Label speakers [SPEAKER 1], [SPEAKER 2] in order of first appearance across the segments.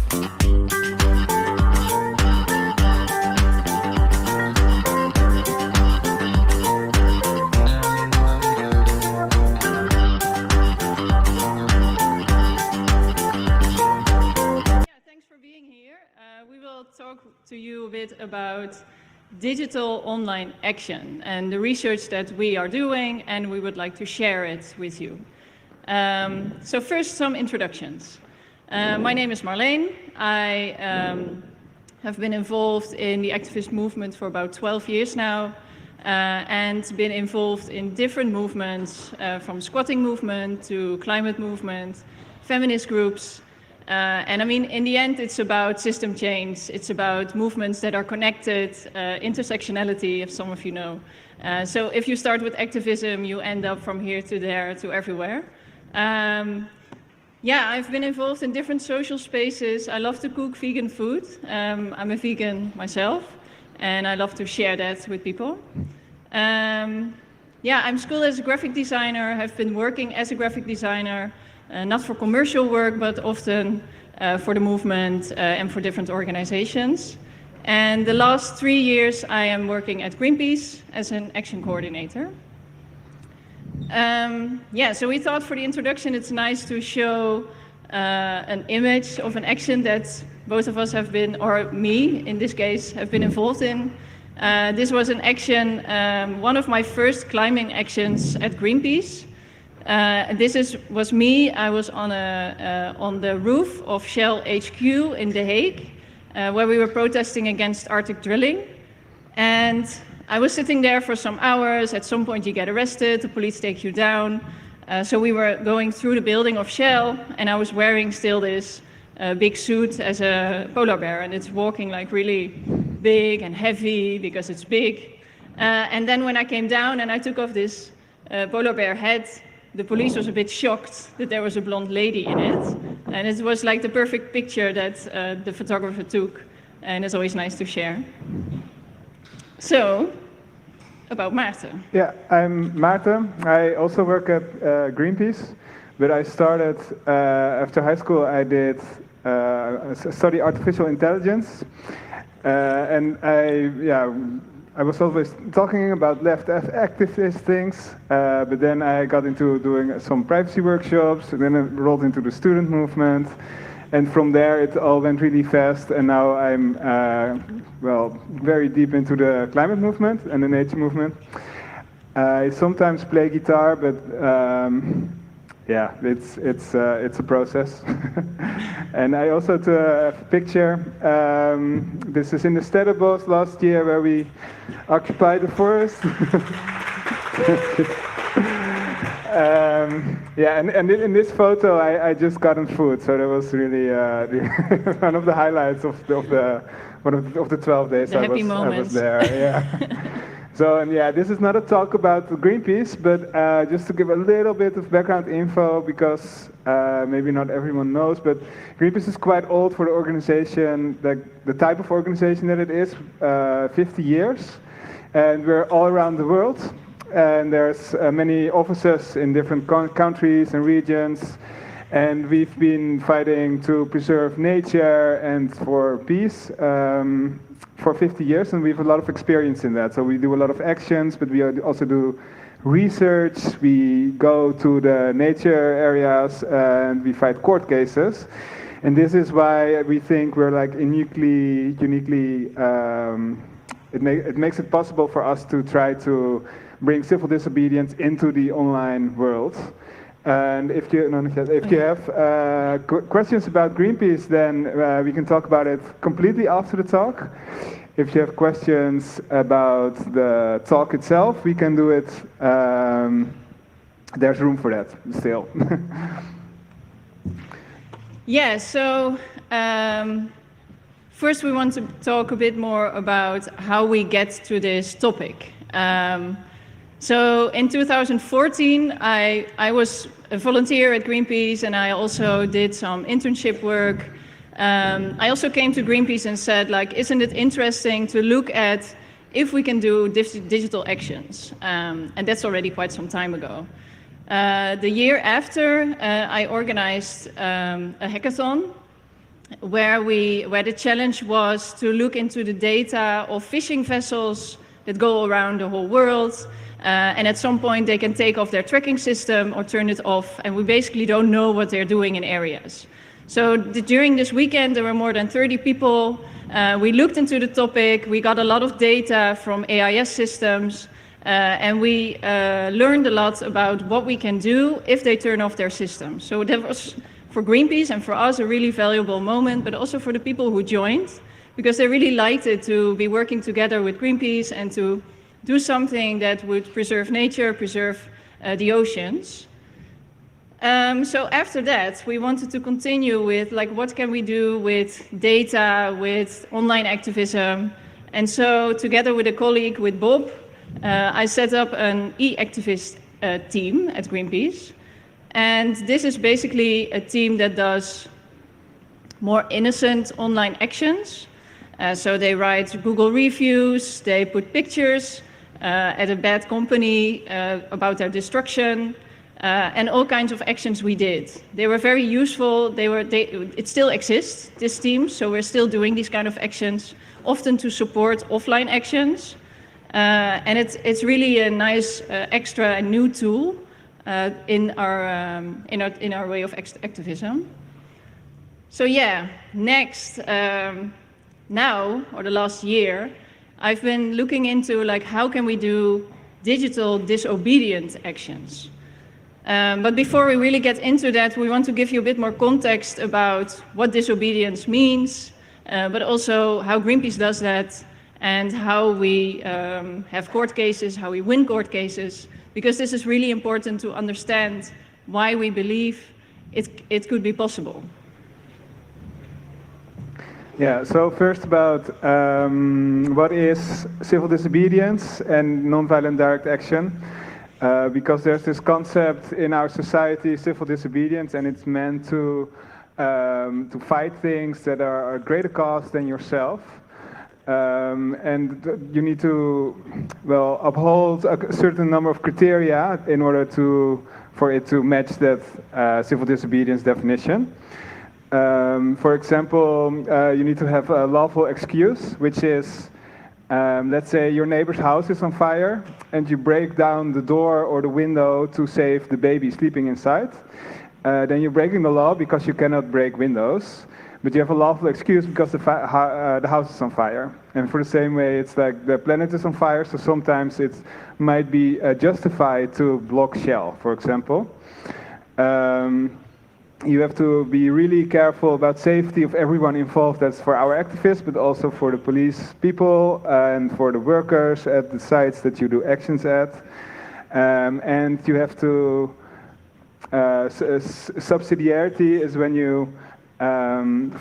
[SPEAKER 1] Talk to you a bit about digital online action and the research that we are doing, and we would like to share it with you. So first, some introductions. My name is Marleen. I have been involved in the activist movement for about 12 years now, and been involved in different movements, from squatting movement to climate movement, feminist groups. And I mean, in the end, it's about system change. It's about movements that are connected, intersectionality, if some of you know. So if you start with activism, you end up from here to there to everywhere. Yeah, I've been involved in different social spaces. I love to cook vegan food. I'm a vegan myself, and I love to share that with people. Yeah, I'm schooled as a graphic designer. I've been working as a graphic designer. Not for commercial work, but often for the movement and for different organizations. And the last 3 years, I am working at Greenpeace as an action coordinator. Yeah, so we thought for the introduction, it's nice to show an image of an action that both of us have been, or me in this case, have been involved in. This was an action, one of my first climbing actions at Greenpeace. This was me. I was on the roof of Shell HQ in The Hague, where we were protesting against Arctic drilling. And I was sitting there for some hours. At some point you get arrested, the police take you down. So we were going through the building of Shell, and I was wearing still this big suit as a polar bear, and it's walking like really big and heavy because it's big. And then when I came down and I took off this polar bear hat, the police was a bit shocked that there was a blonde lady in it. And it was like the perfect picture that the photographer took. And it's always nice to share. So, about Maarten.
[SPEAKER 2] Yeah, I'm Maarten. I also work at Greenpeace. But I started, after high school, I did study artificial intelligence. And I was always talking about left activist things, but then I got into doing some privacy workshops, and then I rolled into the student movement, and from there it all went really fast, and now I'm, very deep into the climate movement and the nature movement. I sometimes play guitar, but yeah, it's a process. And I also have a picture. This is in the Stellenbosch last year, where we occupied the forest. Yeah, and in this photo, I just gotten food, so that was really one of the highlights of the 12 days I was there. Yeah. So, and yeah, this is not a talk about Greenpeace, but just to give a little bit of background info, because maybe not everyone knows, but Greenpeace is quite old for the organization, the type of organization that it is, 50 years, and we're all around the world, and there's many offices in different countries and regions, and we've been fighting to preserve nature and for peace for 50 years, and we have a lot of experience in that. So we do a lot of actions, but we also do research. We go to the nature areas and we fight court cases. And this is why we think we're like uniquely. It makes it possible for us to try to bring civil disobedience into the online world. And if you have questions about Greenpeace, then we can talk about it completely after the talk. If you have questions about the talk itself, we can do it. There's room for that still.
[SPEAKER 1] Yeah, so first we want to talk a bit more about how we get to this topic. So in 2014, I was a volunteer at Greenpeace, and I also did some internship work. I also came to Greenpeace and said, like, isn't it interesting to look at if we can do digital actions? And that's already quite some time ago. The year after, I organized a hackathon where the challenge was to look into the data of fishing vessels that go around the whole world, and at some point they can take off their tracking system or turn it off, and we basically don't know what they're doing in areas. So during this weekend, there were more than 30 people. We looked into the topic, we got a lot of data from AIS systems, and we learned a lot about what we can do if they turn off their systems. So that was, for Greenpeace and for us, a really valuable moment, but also for the people who joined, because they really liked it to be working together with Greenpeace and to do something that would preserve nature, preserve the oceans. So after that, we wanted to continue with, like, what can we do with data, with online activism? And so together with a colleague, with Bob, I set up an e-activist team at Greenpeace. And this is basically a team that does more innocent online actions. So they write Google reviews, they put pictures at a bad company about their destruction, and all kinds of actions we did. They were very useful. It still exists, this team, so we're still doing these kind of actions, often to support offline actions. And it's really a nice extra and new tool in our way of activism. So yeah, next, now, or the last year, I've been looking into, like, how can we do digital disobedient actions? But before we really get into that, we want to give you a bit more context about what disobedience means, but also how Greenpeace does that, and how we have court cases, how we win court cases, because this is really important to understand why we believe it could be possible.
[SPEAKER 2] Yeah, so first about what is civil disobedience and nonviolent direct action. Because there's this concept in our society, civil disobedience, and it's meant to fight things that are a greater cause than yourself. And you need to, well, uphold a certain number of criteria in order for it to match that civil disobedience definition. For example, you need to have a lawful excuse, which is, let's say your neighbor's house is on fire and you break down the door or the window to save the baby sleeping inside. Then you're breaking the law because you cannot break windows, but you have a lawful excuse because the house is on fire. And for the same way, it's like the planet is on fire, so sometimes it might be justified to block Shell, for example. You have to be really careful about safety of everyone involved. That's for our activists, but also for the police people and for the workers at the sites that you do actions at. And you have to, subsidiarity is when you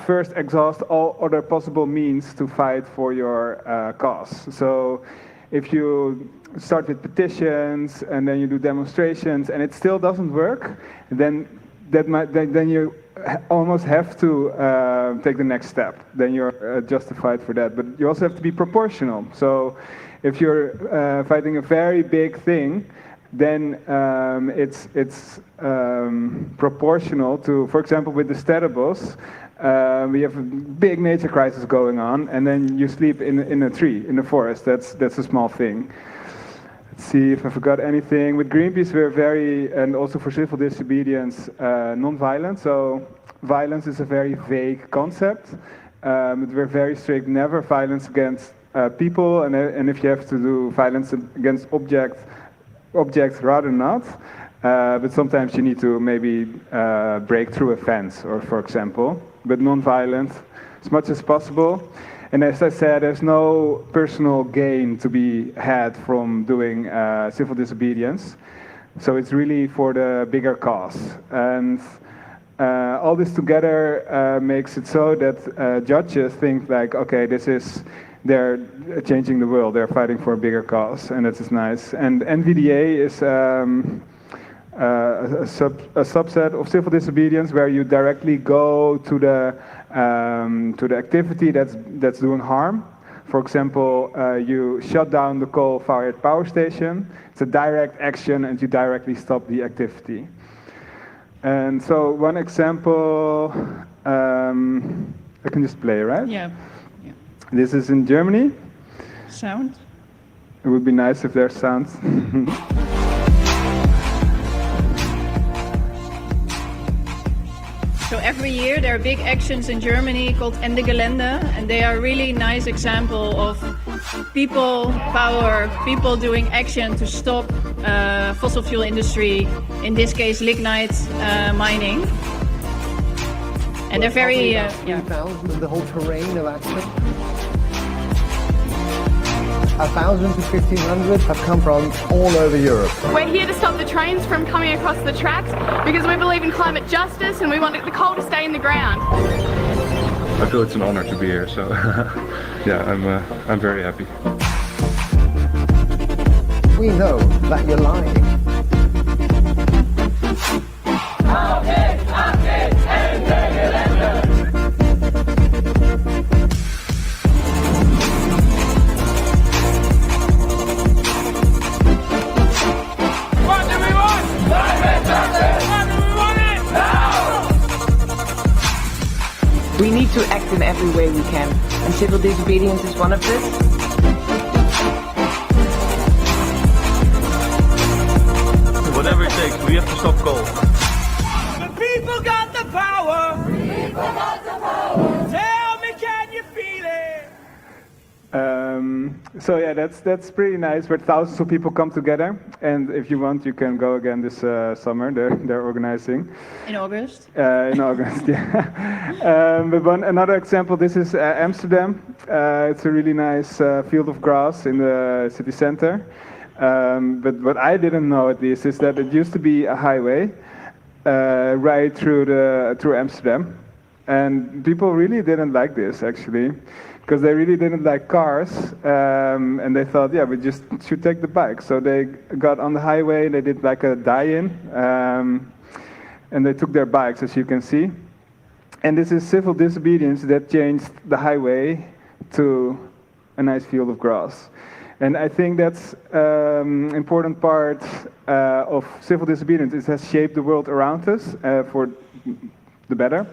[SPEAKER 2] first exhaust all other possible means to fight for your cause. So if you start with petitions and then you do demonstrations and it still doesn't work, then you almost have to take the next step. Then you're justified for that. But you also have to be proportional. So if you're fighting a very big thing, then it's proportional to, for example, with the Sterrenbos, we have a big nature crisis going on, and then you sleep in a tree, in the forest. That's a small thing. Let's see if I forgot anything. With Greenpeace, we're very, and also for civil disobedience, non-violent. So violence is a very vague concept. But we're very strict, never violence against people, and if you have to do violence against objects, rather not. But sometimes you need to maybe break through a fence, or for example, but non-violent as much as possible. And as I said, there's no personal gain to be had from doing civil disobedience. So it's really for the bigger cause. And all this together makes it so that judges think like, okay, they're changing the world, they're fighting for a bigger cause, and that is nice. And NVDA is a subset of civil disobedience where you directly go to the activity that's doing harm. For example, you shut down the coal-fired power station. It's a direct action, and you directly stop the activity. And so one example I can just play, right?
[SPEAKER 1] Yeah.
[SPEAKER 2] This is in Germany.
[SPEAKER 1] Sound?
[SPEAKER 2] It would be nice if there's sound.
[SPEAKER 1] So every year there are big actions in Germany called Ende Gelände, and they are really nice example of people power, people doing action to stop fossil fuel industry, in this case lignite mining. And they're very,
[SPEAKER 3] the whole terrain of action. 1,000 to 1,500 have come from all over Europe.
[SPEAKER 4] We're here to stop the trains from coming across the tracks because we believe in climate justice and we want the coal to stay in the ground.
[SPEAKER 5] I feel it's an honor to be here, so yeah, I'm very happy.
[SPEAKER 3] We know that you're lying.
[SPEAKER 6] We need to act in every way we can, and civil disobedience is one of this.
[SPEAKER 7] Whatever it takes, we have to stop coal.
[SPEAKER 8] The people got the power. People got the power. Tell me, can you feel it?
[SPEAKER 2] So yeah, that's pretty nice. Where thousands of people come together, and if you want, you can go again this summer. They're organizing
[SPEAKER 1] in August.
[SPEAKER 2] In August, yeah. But another example. This is Amsterdam. It's a really nice field of grass in the city center. But what I didn't know at least is that it used to be a highway right through Amsterdam, and people really didn't like this actually. Because they really didn't like cars, and they thought, yeah, we just should take the bike. So they got on the highway, they did like a die-in, and they took their bikes, as you can see. And this is civil disobedience that changed the highway to a nice field of grass. And I think that's important part of civil disobedience. It has shaped the world around us for the better.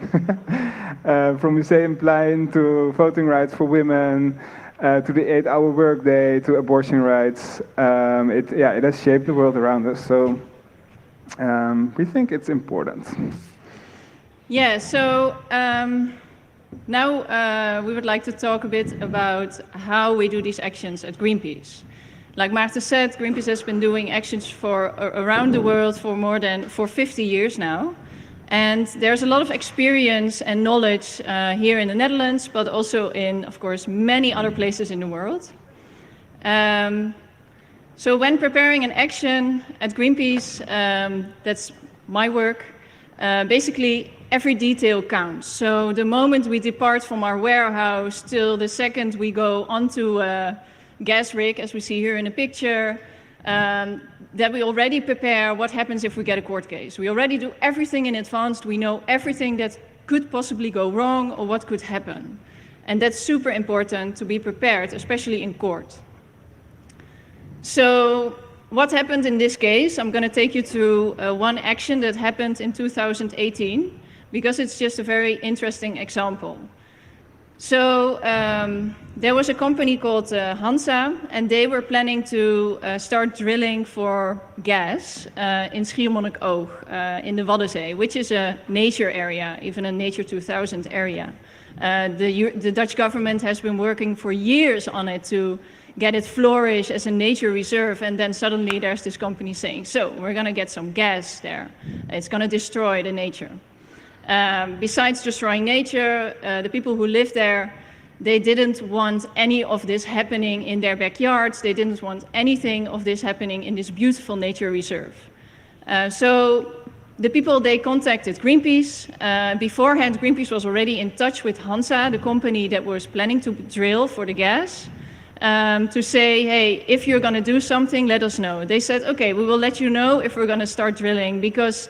[SPEAKER 2] From museum plan to voting rights for women, to the 8-hour workday, to abortion rights. It has shaped the world around us. So we think it's important.
[SPEAKER 1] Yeah, so now we would like to talk a bit about how we do these actions at Greenpeace. Like Maarten said, Greenpeace has been doing actions around the world for 50 years now. And there's a lot of experience and knowledge here in the Netherlands, but also in, of course, many other places in the world. So when preparing an action at Greenpeace, that's my work, basically every detail counts. So the moment we depart from our warehouse till the second we go onto a gas rig, as we see here in the picture, that we already prepare what happens if we get a court case. We already do everything in advance. We know everything that could possibly go wrong or what could happen. And that's super important to be prepared, especially in court. So what happened in this case? I'm going to take you through one action that happened in 2018, because it's just a very interesting example. So there was a company called Hansa, and they were planning to start drilling for gas in Schiermonnikoog in the Waddenzee, which is a nature area, even a Nature 2000 area. The Dutch government has been working for years on it to get it flourish as a nature reserve, and then suddenly there's this company saying, so we're going to get some gas there. It's going to destroy the nature. Besides destroying nature, the people who live there, they didn't want any of this happening in their backyards. They didn't want anything of this happening in this beautiful nature reserve. So the people, they contacted Greenpeace. Beforehand, Greenpeace was already in touch with Hansa, the company that was planning to drill for the gas, to say, hey, if you're going to do something, let us know. They said, okay, we will let you know if we're going to start drilling, because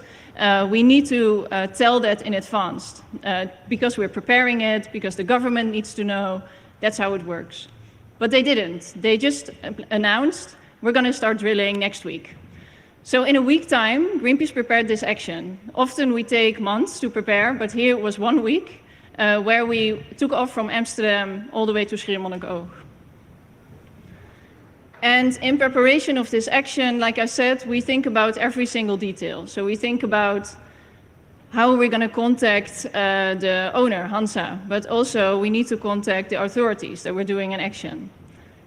[SPEAKER 1] we need to tell that in advance, because we're preparing it, because the government needs to know. That's how it works. But they didn't. They just announced, we're going to start drilling next week. So in a week time, Greenpeace prepared this action. Often we take months to prepare, but here it was 1 week, where we took off from Amsterdam all the way to Schiermonnikoog. And in preparation of this action, like I said, we think about every single detail. So we think about how are we going to contact the owner, Hansa, but also we need to contact the authorities that we're doing an action.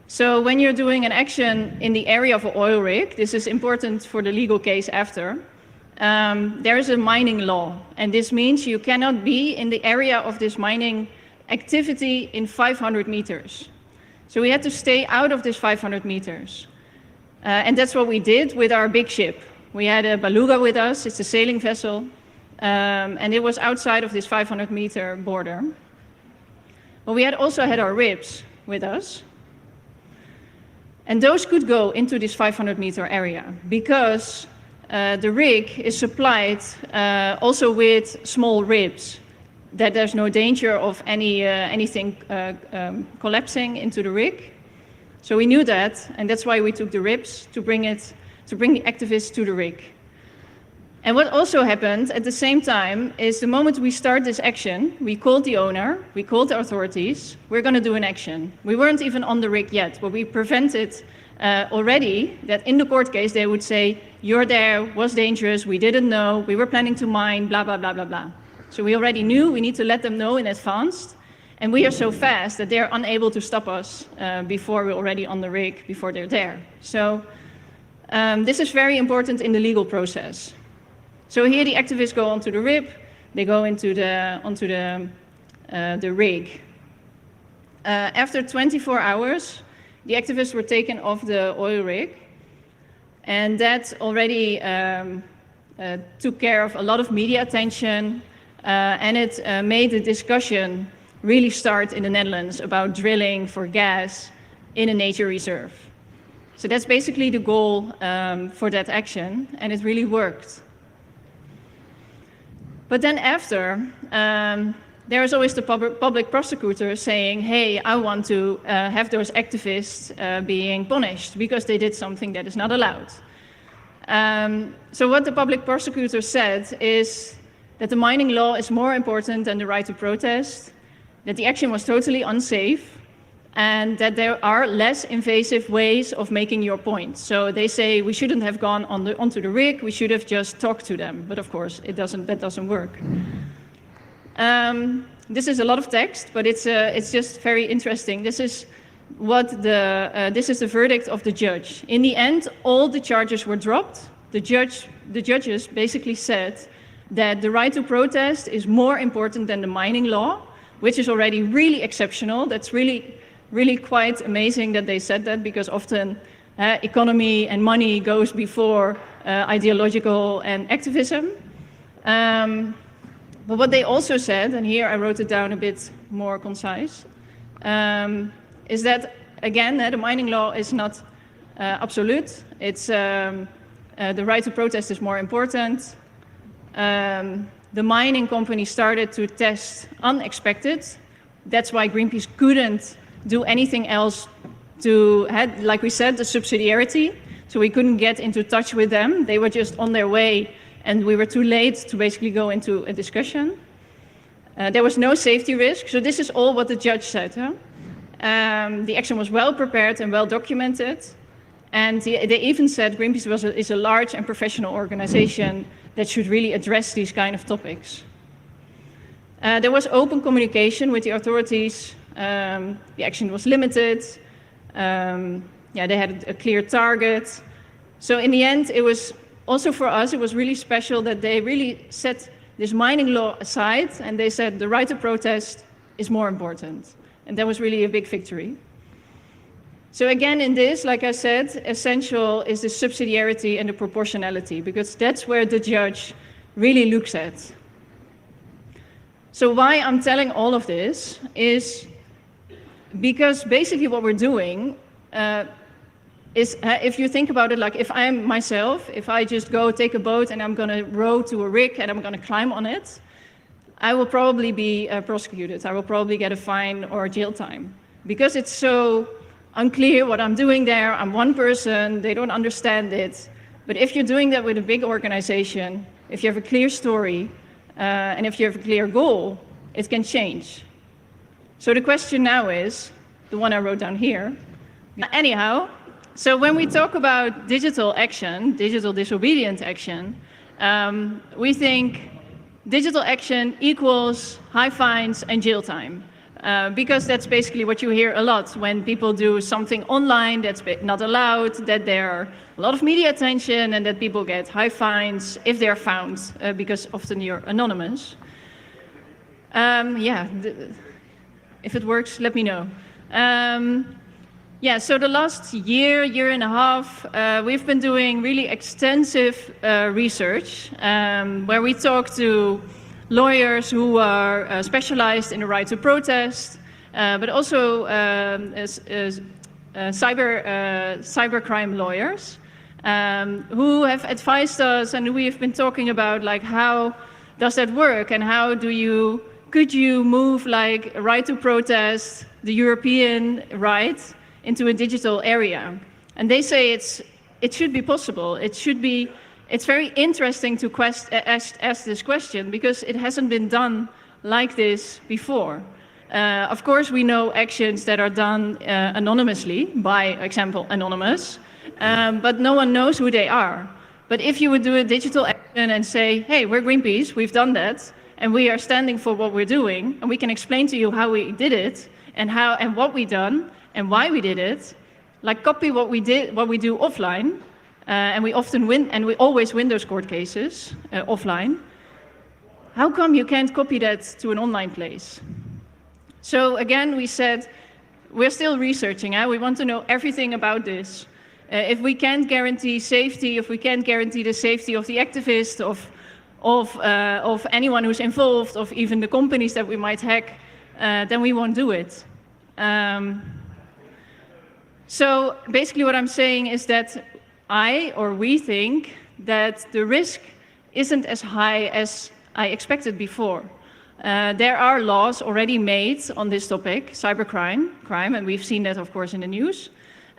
[SPEAKER 1] So when you're doing an action in the area of an oil rig, this is important for the legal case after, there is a mining law, and this means you cannot be in the area of this mining activity in 500 meters. So we had to stay out of this 500 meters. And that's what we did with our big ship. We had a beluga with us, it's a sailing vessel, and it was outside of this 500-meter border. But we had also had our ribs with us. And those could go into this 500-meter area because the rig is supplied also with small ribs, that there's no danger of anything collapsing into the rig. So we knew that, and that's why we took the ribs to bring the activists to the rig. And what also happened at the same time is the moment we start this action, we called the owner, we called the authorities, we're going to do an action. We weren't even on the rig yet, but we prevented already that in the court case they would say, you're there, was dangerous, we didn't know, we were planning to mine, blah, blah, blah, blah, blah. So we already knew, we need to let them know in advance, and we are so fast that they're unable to stop us before we're already on the rig, before they're there. So this is very important in the legal process. So here the activists go onto the rib, they go onto the rig. After 24 hours, the activists were taken off the oil rig, and that already took care of a lot of media attention, and it made the discussion really start in the Netherlands about drilling for gas in a nature reserve. So that's basically the goal for that action, and it really worked. But then after, there is always the public prosecutor saying, hey, I want to have those activists being punished because they did something that is not allowed. So what the public prosecutor said is that the mining law is more important than the right to protest, that the action was totally unsafe, and that there are less invasive ways of making your point. So they say we shouldn't have gone onto the rig, we should have just talked to them. But of course, that doesn't work. This is a lot of text, but it's just very interesting. This is the verdict of the judge. In the end, all the charges were dropped. The judges basically said that the right to protest is more important than the mining law, which is already really exceptional. That's really quite amazing that they said that, because often economy and money goes before ideological and activism. But what they also said, and here I wrote it down a bit more concise, is that, again, the mining law is not absolute. It's the right to protest is more important. The mining company started to test unexpected. That's why Greenpeace couldn't do anything else to have, like we said, the subsidiarity. So we couldn't get into touch with them. They were just on their way, and we were too late to basically go into a discussion. There was no safety risk. So this is all what the judge said. The action was well prepared and well documented. And they even said Greenpeace is a large and professional organization that should really address these kind of topics. There was open communication with the authorities. The action was limited. They had a clear target. So in the end, it was also for us, it was really special that they really set this mining law aside, and they said the right to protest is more important. And that was really a big victory. So again, in this, like I said, essential is the subsidiarity and the proportionality, because that's where the judge really looks at. So why I'm telling all of this is because basically what we're doing is, if you think about it, like if I'm myself, if I just go take a boat and I'm going to row to a rig and I'm going to climb on it, I will probably be prosecuted. I will probably get a fine or jail time, because it's so unclear what I'm doing there. I'm one person, they don't understand it. But if you're doing that with a big organization, if you have a clear story, and if you have a clear goal, it can change. So the question now is, the one I wrote down here. Anyhow, so when we talk about digital action, digital disobedient action, we think digital action equals high fines and jail time. Because that's basically what you hear a lot when people do something online that's not allowed, that there are a lot of media attention and that people get high fines if they're found, because often you're anonymous. If it works, let me know. So the last year and a half, we've been doing really extensive research where we talk to lawyers who are specialized in the right to protest, but also cybercrime lawyers who have advised us, and we have been talking about like how does that work and how could you move like a right to protest, the European right, into a digital area? And they say it should be possible. It's very interesting to ask this question because it hasn't been done like this before. Of course, we know actions that are done anonymously, by example, Anonymous, but no one knows who they are. But if you would do a digital action and say, hey, we're Greenpeace, we've done that, and we are standing for what we're doing, and we can explain to you how we did it, and what we done, and why we did it, like copy what we do offline, and we often win, and we always win those court cases offline. How come you can't copy that to an online place? So again, we said, we're still researching, we want to know everything about this. If we can't guarantee safety, if we can't guarantee the safety of the activists, of anyone who's involved, of even the companies that we might hack, then we won't do it. So basically what I'm saying is that we think that the risk isn't as high as I expected before. There are laws already made on this topic, cybercrime, and we've seen that, of course, in the news.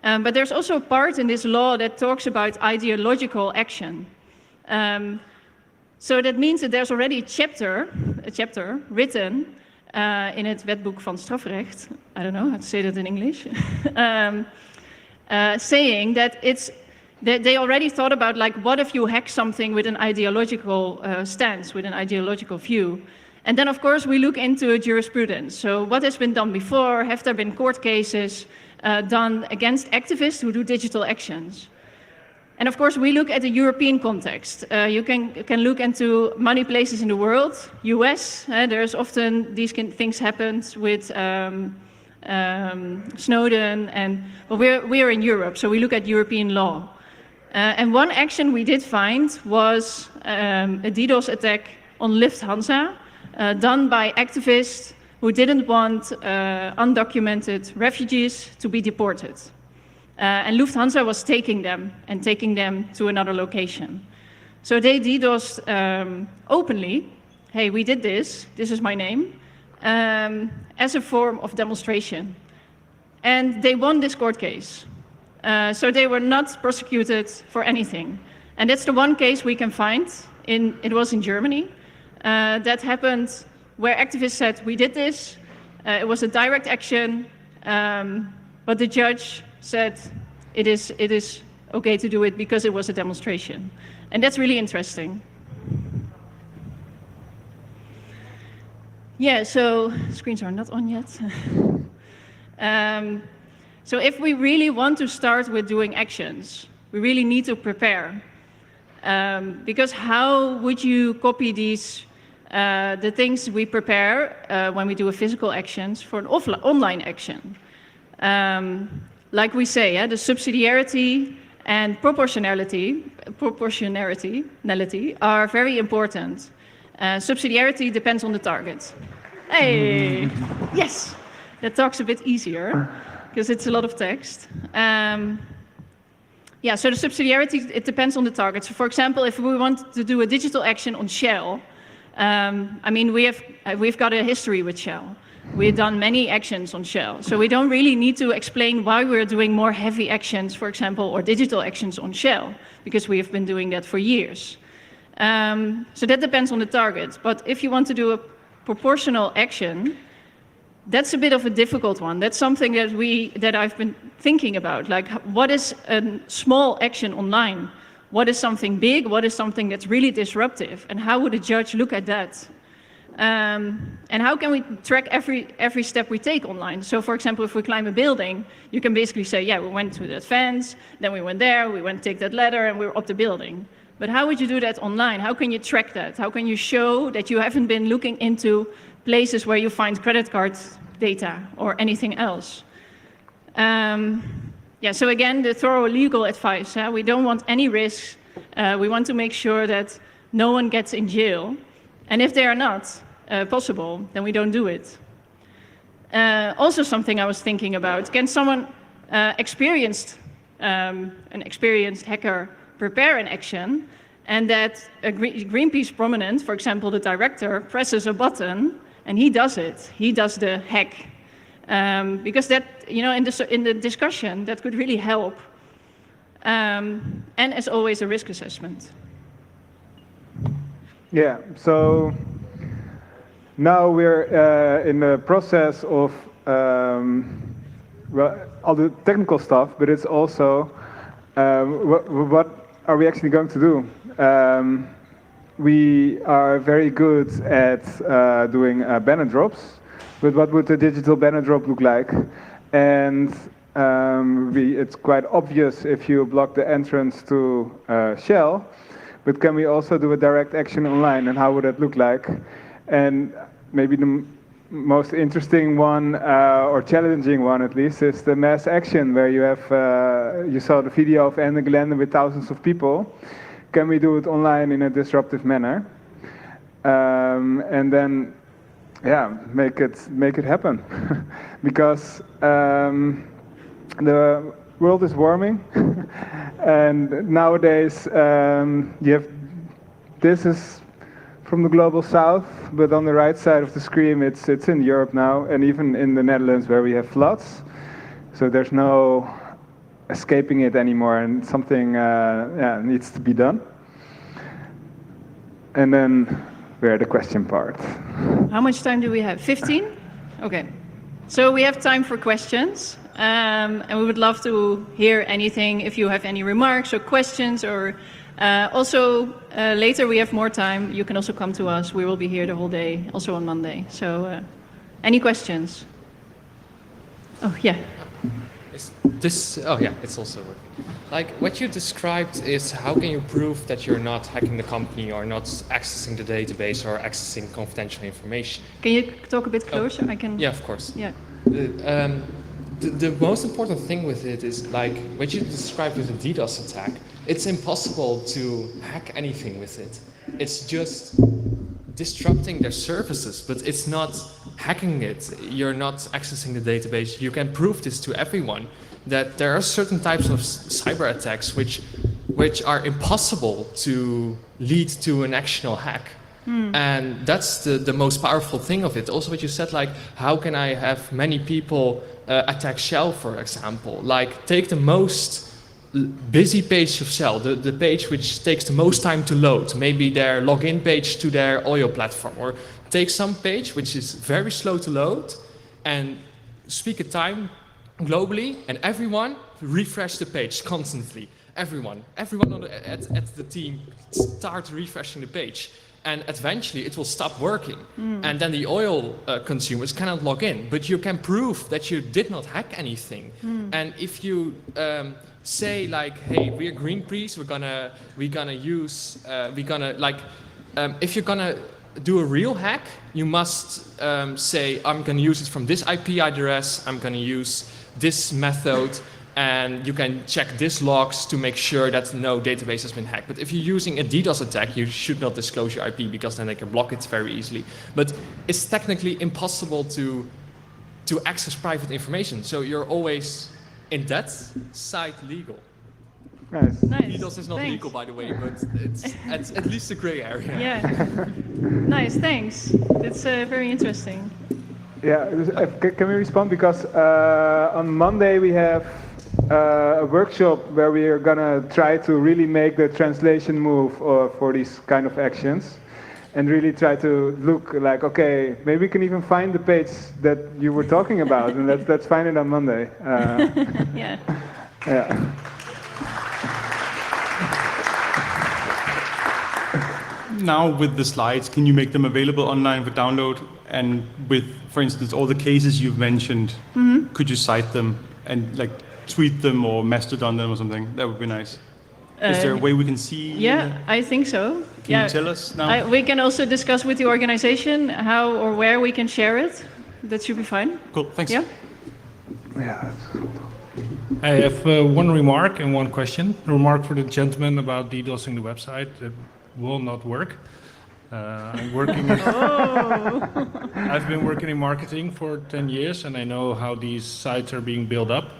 [SPEAKER 1] But there's also a part in this law that talks about ideological action. So that means that there's already a chapter written in het wetboek van strafrecht, I don't know how to say that in English, saying that they already thought about, like, what if you hack something with an ideological stance, with an ideological view? And then, of course, we look into jurisprudence. So what has been done before? Have there been court cases done against activists who do digital actions? And of course, we look at the European context. You can look into many places in the world. US, there's often these things happen with Snowden, but we're in Europe, so we look at European law. And one action we did find was a DDoS attack on Lufthansa, done by activists who didn't want undocumented refugees to be deported. And Lufthansa was taking them to another location. So they DDoSed openly, hey, we did this is my name, as a form of demonstration. And they won this court case. So they were not prosecuted for anything. And that's the one case we can find, it was in Germany, that happened where activists said, we did this, it was a direct action, but the judge said it is okay to do it because it was a demonstration. And that's really interesting. Yeah, so screens are not on yet. So if we really want to start with doing actions, we really need to prepare. Because how would you copy the things we prepare when we do a physical actions for an online action? Like we say, the subsidiarity and proportionality are very important. Subsidiarity depends on the target. Hey, yes, that talks a bit easier because it's a lot of text. So the subsidiarity, it depends on the target. So for example, if we want to do a digital action on Shell, I mean, we've got a history with Shell. we've done many actions on Shell. So we don't really need to explain why we're doing more heavy actions, for example, or digital actions on Shell, because we have been doing that for years. So that depends on the target. But if you want to do a proportional action, that's a bit of a difficult one. That's something that I've been thinking about. Like, what is a small action online? What is something big? What is something that's really disruptive? And how would a judge look at that? And how can we track every step we take online? So, for example, if we climb a building, you can basically say, yeah, we went to that fence, then we went there, we went to take that ladder, and we were up the building. But how would you do that online? How can you track that? How can you show that you haven't been looking into places where you find credit card data or anything else? Yeah, so again, the thorough legal advice. We don't want any risks. We want to make sure that no one gets in jail. And if they are not possible, then we don't do it. Also something I was thinking about, can someone an experienced hacker prepare an action, and that a Greenpeace prominent, for example, the director, presses a button and he does it. He does the hack. Because that, in the discussion, that could really help. And as always, a risk assessment.
[SPEAKER 2] Yeah, so now we're in the process of all the technical stuff, but it's also what are we actually going to do? We are very good at doing banner drops, but what would a digital banner drop look like? And it's quite obvious if you block the entrance to Shell, but can we also do a direct action online, and how would that look like? And maybe the most interesting one, or challenging one at least, is the mass action, where you have, you saw the video of Anne Glenda with thousands of people. Can we do it online in a disruptive manner? And then, yeah, make it happen. Because the world is warming, and nowadays this is from the global south, but on the right side of the screen it's in Europe now, and even in the Netherlands, where we have floods. So there's no escaping it anymore, and something needs to be done. And then we're the question part.
[SPEAKER 1] How much time do we have? 15? Okay. So we have time for questions, and we would love to hear anything if you have any remarks or questions, or also later we have more time. You can also come to us. We will be here the whole day, also on Monday. So any questions? Oh, yeah.
[SPEAKER 9] It's also working. Like, what you described is how can you prove that you're not hacking the company or not accessing the database or accessing confidential information?
[SPEAKER 1] Can you talk a bit closer? I can.
[SPEAKER 9] Yeah, of course.
[SPEAKER 1] Yeah.
[SPEAKER 9] The most important thing with it is, like, what you described with a DDoS attack, it's impossible to hack anything with it. It's just disrupting their services, but it's not hacking it. You're not accessing the database. You can prove this to everyone, that there are certain types of cyber attacks which are impossible to lead to an actual hack. And that's the most powerful thing of it. Also what you said, like, how can I have many people attack Shell, for example? Like, take the most busy page of Shell, the page which takes the most time to load, maybe their login page to their oil platform, or take some page which is very slow to load and speak a time globally, and everyone refresh the page constantly. Everyone at the team start refreshing the page, and eventually it will stop working. And then the oil consumers cannot log in, but you can prove that you did not hack anything. And if you say, like, hey, we're Greenpeace, if you're gonna do a real hack, you must say, I'm gonna use it from this IP address, I'm gonna use this method, and you can check this logs to make sure that no database has been hacked. But if you're using a DDoS attack, you should not disclose your IP, because then they can block it very easily. But it's technically impossible to access private information, so you're always, in that side, legal.
[SPEAKER 2] Nice.
[SPEAKER 9] DDoS is not
[SPEAKER 1] Thanks.
[SPEAKER 9] legal, by the way, but it's at least a gray area.
[SPEAKER 1] Yeah. Nice, thanks. It's very interesting.
[SPEAKER 2] Can we respond? Because on Monday we have a workshop where we are gonna try to really make the translation move for these kind of actions, and really try to look like, okay, maybe we can even find the page that you were talking about, and let's find it on Monday.
[SPEAKER 1] Yeah.
[SPEAKER 2] Yeah.
[SPEAKER 10] Now with the slides, can you make them available online for download? And with, for instance, all the cases you've mentioned, could you cite them and like tweet them or Mastodon them or something? That would be nice. Is there a way we can see?
[SPEAKER 1] Yeah, I think so.
[SPEAKER 10] Can you tell us now?
[SPEAKER 1] We can also discuss with the organization how or where we can share it. That should be fine.
[SPEAKER 10] Cool, thanks.
[SPEAKER 1] Yeah.
[SPEAKER 2] Yeah.
[SPEAKER 11] I have one remark and one question. A remark for the gentleman about DDoSing the website. It will not work. I'm working. I've been working in marketing for 10 years, and I know how these sites are being built up.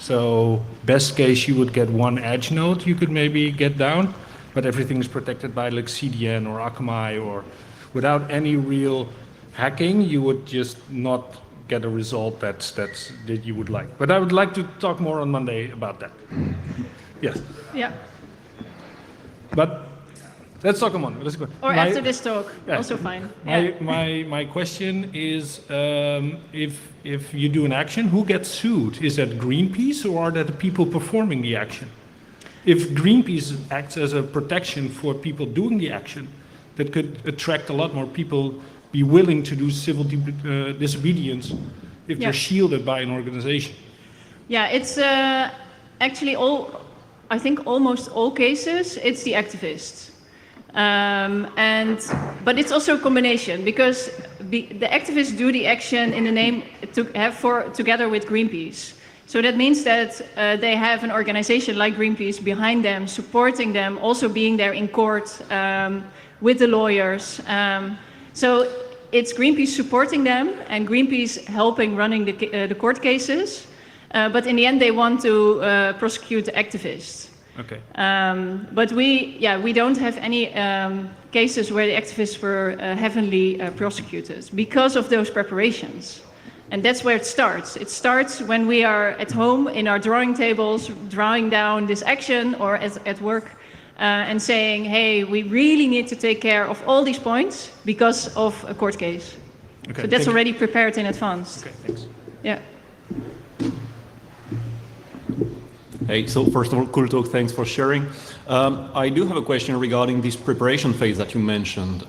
[SPEAKER 11] So, best case, you would get one edge node you could maybe get down, but everything is protected by like CDN or Akamai, or without any real hacking, you would just not get a result that you would like. But I would like to talk more on Monday about that. Yes.
[SPEAKER 1] Yeah.
[SPEAKER 11] But let's talk on Monday. Let's go.
[SPEAKER 1] Or after this talk, also fine.
[SPEAKER 11] My question is, if you do an action, who gets sued? Is that Greenpeace or are that the people performing the action? If Greenpeace acts as a protection for people doing the action, that could attract a lot more people, be willing to do civil disobedience if they're shielded by an organization.
[SPEAKER 1] Yeah, it's actually I think almost all cases, it's the activists. But it's also a combination, because the activists do the action in the name together with Greenpeace. So that means that they have an organization like Greenpeace behind them, supporting them, also being there in court with the lawyers. So it's Greenpeace supporting them and Greenpeace helping running the court cases. But in the end, they want to prosecute the activists.
[SPEAKER 11] Okay.
[SPEAKER 1] But we don't have any cases where the activists were heavily prosecuted because of those preparations. And that's where it starts. It starts when we are at home in our drawing tables, drawing down this action, or at work, and saying, hey, we really need to take care of all these points because of a court case. Okay, so that's already prepared in advance.
[SPEAKER 11] Okay, thanks.
[SPEAKER 1] Yeah.
[SPEAKER 12] Hey, so first of all, cool talk, thanks for sharing. I do have a question regarding this preparation phase that you mentioned.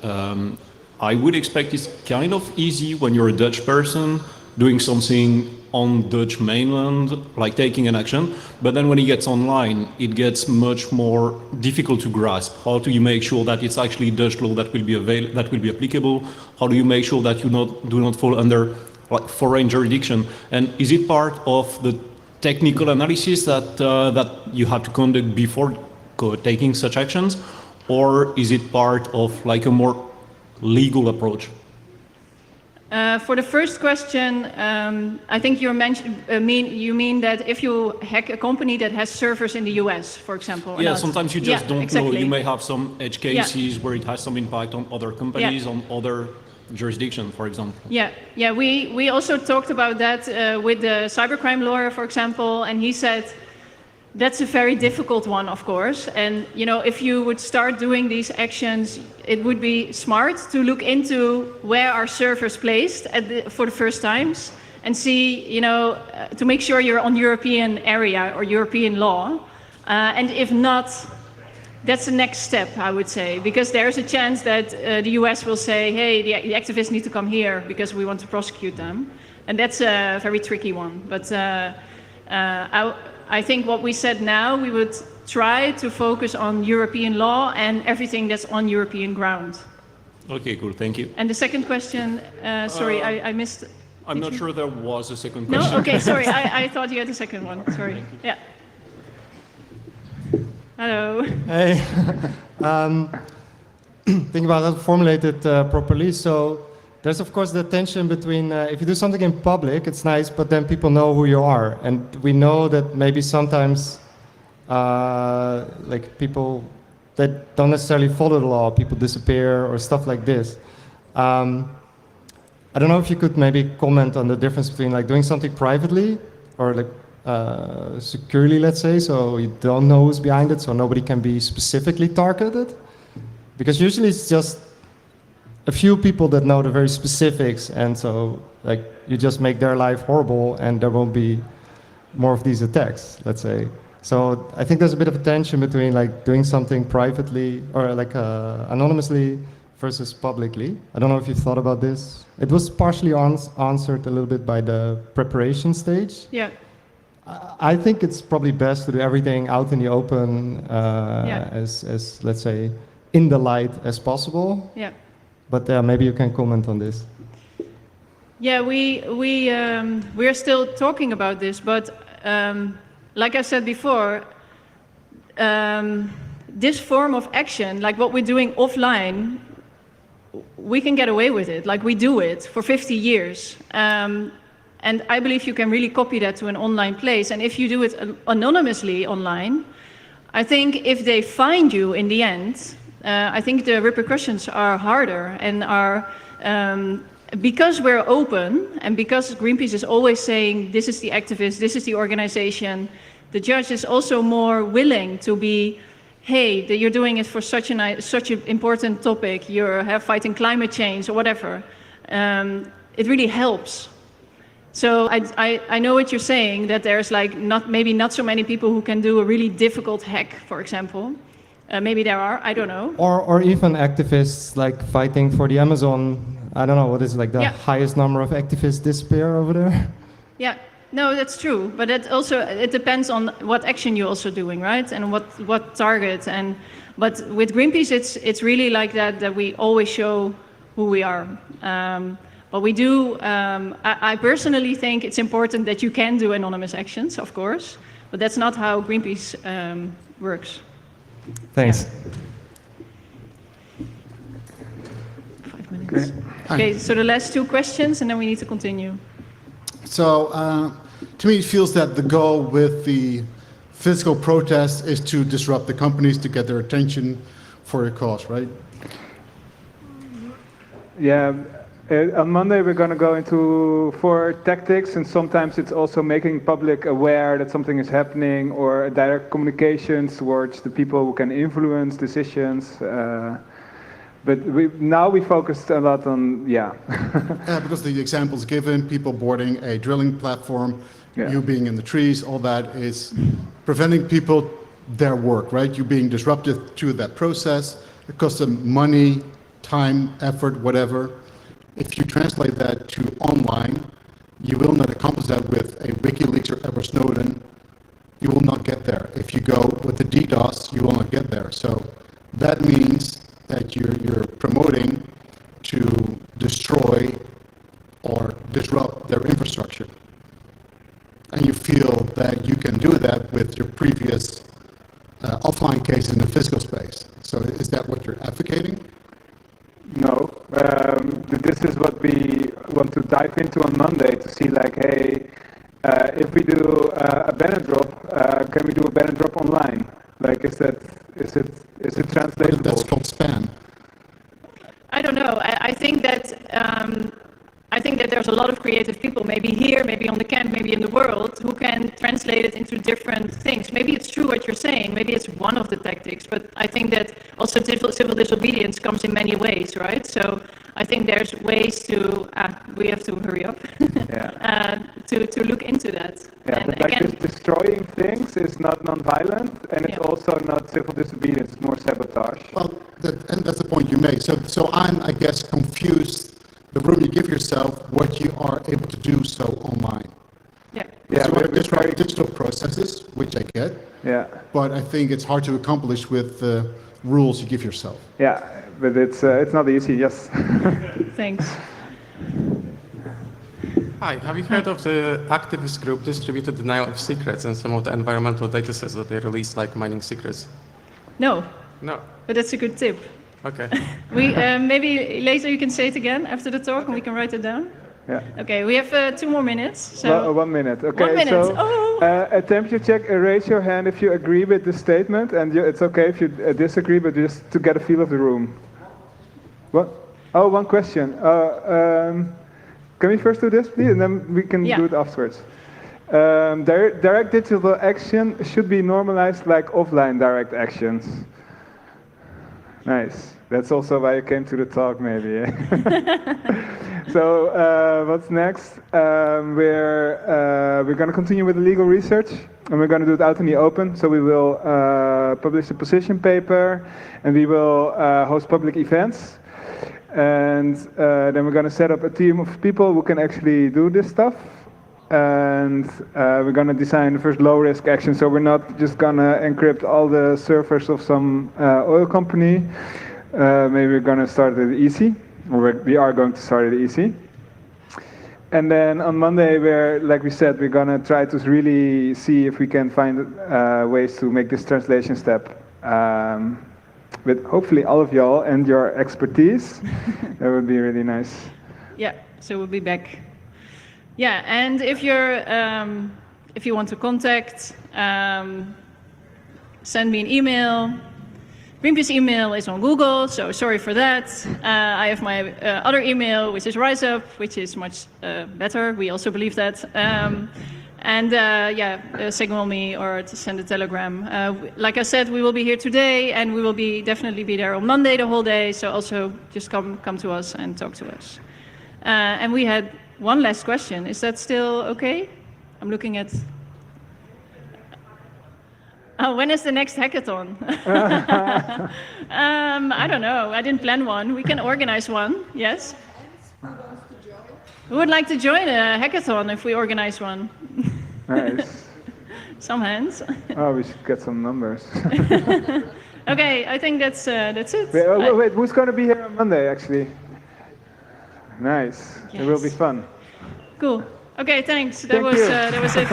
[SPEAKER 12] I would expect it's kind of easy when you're a Dutch person doing something on Dutch mainland, like taking an action, but then when it gets online, it gets much more difficult to grasp. How do you make sure that it's actually Dutch law that will be applicable? How do you make sure that you do not fall under like foreign jurisdiction? And is it part of the technical analysis that you have to conduct before taking such actions, or is it part of like a more legal approach?
[SPEAKER 1] For the first question, I think you mean that if you hack a company that has servers in the US, for example.
[SPEAKER 12] Yeah, sometimes you just don't know. You may have some edge cases where it has some impact on other companies, on other jurisdiction, for example. Yeah.
[SPEAKER 1] We also talked about that with the cybercrime lawyer, for example, and he said that's a very difficult one, of course. And if you would start doing these actions, it would be smart to look into where are servers placed for the first times and see, to make sure you're on European area or European law. And if not, that's the next step, I would say, because there's a chance that the US will say, hey, the activists need to come here because we want to prosecute them. And that's a very tricky one. But I think what we said now, we would try to focus on European law and everything that's on European ground.
[SPEAKER 12] Okay, cool, thank you.
[SPEAKER 1] And the second question, sorry, I missed.
[SPEAKER 12] I'm not sure there was a second question.
[SPEAKER 1] No, okay, sorry, I thought you had a second one, sorry. Yeah. Hello.
[SPEAKER 13] Hey. Think about how to formulate it properly. So there's of course the tension between if you do something in public, it's nice, but then people know who you are, and we know that maybe sometimes like people that don't necessarily follow the law, people disappear or stuff like this. I don't know if you could maybe comment on the difference between like doing something privately or like securely, let's say, so you don't know who's behind it, so nobody can be specifically targeted. Because usually it's just a few people that know the very specifics, and so like you just make their life horrible, and there won't be more of these attacks, let's say. So I think there's a bit of a tension between like doing something privately or like anonymously versus publicly. I don't know if you've thought about this. It was partially answered a little bit by the preparation stage.
[SPEAKER 1] Yeah.
[SPEAKER 13] I think it's probably best to do everything out in the open, as let's say, in the light as possible.
[SPEAKER 1] Yeah.
[SPEAKER 13] But maybe you can comment on this.
[SPEAKER 1] Yeah, we're still talking about this, but like I said before, this form of action, like what we're doing offline, we can get away with it. Like we do it for 50 years. And I believe you can really copy that to an online place. And if you do it anonymously online, I think if they find you in the end, I think the repercussions are harder and are, because we're open and because Greenpeace is always saying, this is the activist, this is the organization, the judge is also more willing to be, hey, that you're doing it for such an important topic, you're fighting climate change or whatever. It really helps. So I know what you're saying, that there's like maybe not so many people who can do a really difficult hack, for example. Maybe there are, I don't know.
[SPEAKER 13] Or even activists like fighting for the Amazon. I don't know, what is like the highest number of activists disappear over there?
[SPEAKER 1] Yeah, no, that's true. But it depends on what action you're also doing, right? And what target. But with Greenpeace, it's really like that we always show who we are. But we do, I personally think it's important that you can do anonymous actions, of course, but that's not how Greenpeace works.
[SPEAKER 13] Thanks.
[SPEAKER 1] Yeah. 5 minutes. Okay, so the last 2 questions and then we need to continue.
[SPEAKER 14] So, to me it feels that the goal with the physical protest is to disrupt the companies to get their attention for a cause, right?
[SPEAKER 2] Yeah. On Monday we're going to go into 4 tactics, and sometimes it's also making public aware that something is happening, or direct communications towards the people who can influence decisions. But now we focused a lot on, yeah,
[SPEAKER 14] because the examples given, people boarding a drilling platform, you being in the trees, all that is preventing people their work, right? You being disruptive to that process. It costs them money, time, effort, whatever. If you translate that to online, you will not accomplish that with a WikiLeaks or Edward Snowden. You will not get there. If you go with the DDoS, you will not get there. So that means that you're promoting to destroy or disrupt their infrastructure. And you feel that you can do that with your previous offline case in the physical space. So is that what you're advocating?
[SPEAKER 2] No, this is what we want to dive into on Monday to see, like, hey, if we do a banner drop, can we do a banner drop online? Like, is it translatable?
[SPEAKER 14] That's called spam.
[SPEAKER 1] I don't know. I think that there's a lot of creative people, maybe here, maybe on the camp, maybe in the world, who can translate it into different things. Maybe it's true what you're saying, maybe it's one of the tactics, but I think that also civil disobedience comes in many ways, right? So I think there's ways to, we have to hurry up, to look into that.
[SPEAKER 2] Yeah,
[SPEAKER 1] and
[SPEAKER 2] but like this destroying things is not non-violent, and it's also not civil disobedience, it's more sabotage.
[SPEAKER 14] Well, and that's the point you make. So I'm, I guess, confused the room you give yourself, what you are able to do so online.
[SPEAKER 1] Yeah.
[SPEAKER 2] Yeah.
[SPEAKER 14] So describe digital processes, which I get.
[SPEAKER 2] Yeah.
[SPEAKER 14] But I think it's hard to accomplish with the rules you give yourself.
[SPEAKER 2] Yeah, but it's not easy. Yes.
[SPEAKER 1] Thanks.
[SPEAKER 15] Hi, have you heard of the activist group Distributed Denial of Secrets and some of the environmental data sets that they released, like mining secrets?
[SPEAKER 1] No.
[SPEAKER 15] No.
[SPEAKER 1] But that's a good tip.
[SPEAKER 15] Okay.
[SPEAKER 1] We maybe later you can say it again after the talk, and we can write it down.
[SPEAKER 2] Yeah.
[SPEAKER 1] Okay, we have 2 more minutes. So
[SPEAKER 2] well, 1 minute. Okay.
[SPEAKER 1] 1 minute.
[SPEAKER 2] So, a temperature check. Raise your hand if you agree with the statement, and it's okay if you disagree, but just to get a feel of the room. What? Oh, one question. Can we first do this, please, and then we can do it afterwards? Direct digital action should be normalized like offline direct actions. Nice. That's also why you came to the talk, maybe. So what's next? We're going to continue with the legal research, and we're going to do it out in the open. So we will publish a position paper, and we will host public events. And then we're going to set up a team of people who can actually do this stuff. And we're going to design the first low-risk action. So we're not just going to encrypt all the servers of some oil company. Maybe we're going to start it easy, or we are going to start it easy. And then on Monday, like we said, we're going to try to really see if we can find ways to make this translation step with hopefully all of y'all and your expertise. That would be really nice.
[SPEAKER 1] Yeah, so we'll be back. Yeah, and if you want to contact, send me an email. Wimpy's email is on Google, so sorry for that. I have my other email, which is RiseUp, which is much better. We also believe that. Signal me or to send a telegram. Like I said, we will be here today, and we will definitely be there on Monday the whole day. So also just come to us and talk to us. And we had one last question. Is that still okay? I'm looking at. When is the next hackathon? I don't know. I didn't plan one. We can organize one. Yes. Who would like to join a hackathon if we organize one?
[SPEAKER 2] Nice.
[SPEAKER 1] Some hands.
[SPEAKER 2] Oh, we should get some numbers.
[SPEAKER 1] Okay, I think that's it.
[SPEAKER 2] Wait, who's going to be here on Monday, actually? Nice. Yes. It will be fun.
[SPEAKER 1] Cool. Okay, thanks.
[SPEAKER 2] That was
[SPEAKER 1] it.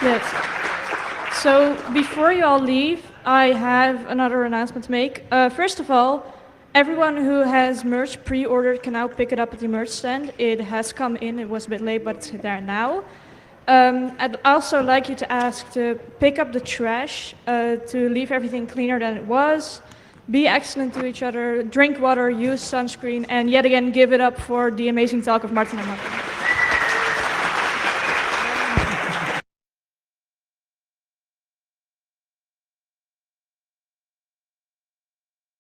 [SPEAKER 16] Yes. So before you all leave, I have another announcement to make. First of all, everyone who has merch pre-ordered can now pick it up at the merch stand. It has come in. It was a bit late, but it's there now. I'd also like you to ask to pick up the trash, to leave everything cleaner than it was, be excellent to each other, drink water, use sunscreen, and yet again give it up for the amazing talk of Martin and Martin.